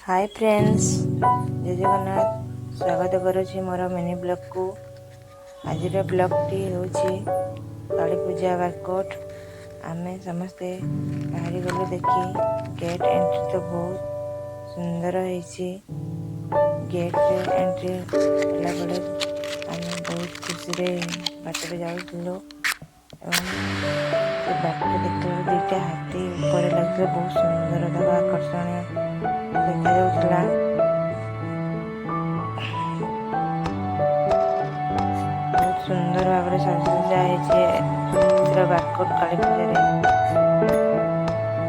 Hi friends, जय जगन्नाथ। स्वागत करुछि मोर mini blog को। आज ब्लॉग टी होछि काली पूजा बारकोट। आमे समस्ते बाहरी गलु देखी गेट एंट्री तो बहुत सुंदर होइछि। गेट रे एंट्री कला बेले आमे बहुत खुशी रे बाटरे जाउथिलु एवं से बाटरे देखला दुईटा हाथी ऊपर लगले बहुत सुंदर तथा आकर्षणीय देखा जाउथला। बहुत सुंदर भाव साजसज्जा होइछि बारकोट काली पूजा रे।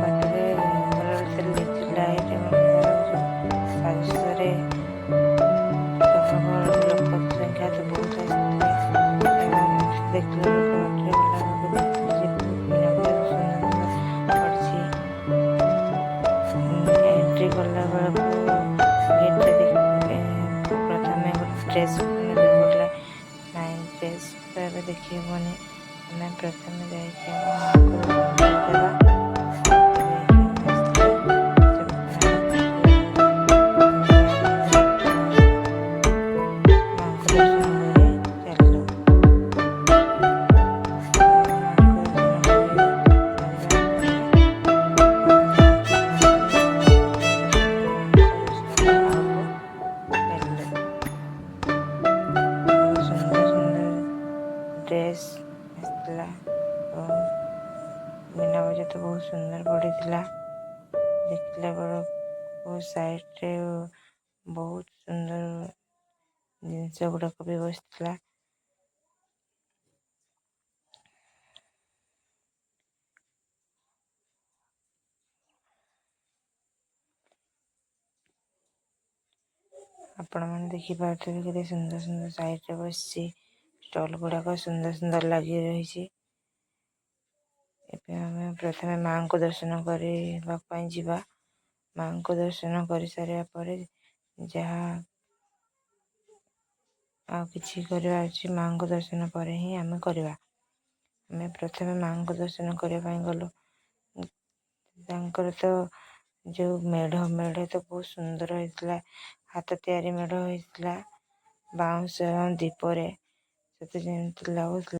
बाटरे गला लिचु लाइट साजसज्जा रे लोक संख्या तो बहुत आसते एवं देखले लोक बाटरे गला देखले बहुत मीना बजार सुंदर पड़छि। एंट्री करला बेलू गेट प्रथम ड्रेस पड़ला नाइन ड्रेस तो देखिए बने हमें प्रथम जाइए ड्रेस आसला और मीना बजार तो बहुत सुंदर पड़ीला। देखला बेलू साइड रे बहुत सुंदर जिनस गुड़ाक भी बसला। आपण मैंने देखी पार्थे केते सुंदर सुंदर साइड रे बसछि। स्टॉल गुड़ाक सुंदर सुंदर लगी रही। प्रथम माँ को दर्शन करने जीवा। माँ को दर्शन कर सारे पर जहाँ किसी कर माँ को दर्शन पर ही आम करवा। आम प्रथम माँ को दर्शन करने गलु। तो जो मेढ़ मेढ़ तो बहुत सुंदर होता हाथ तैयारी मेढ़ होता बाउंस दीपरे लगुला।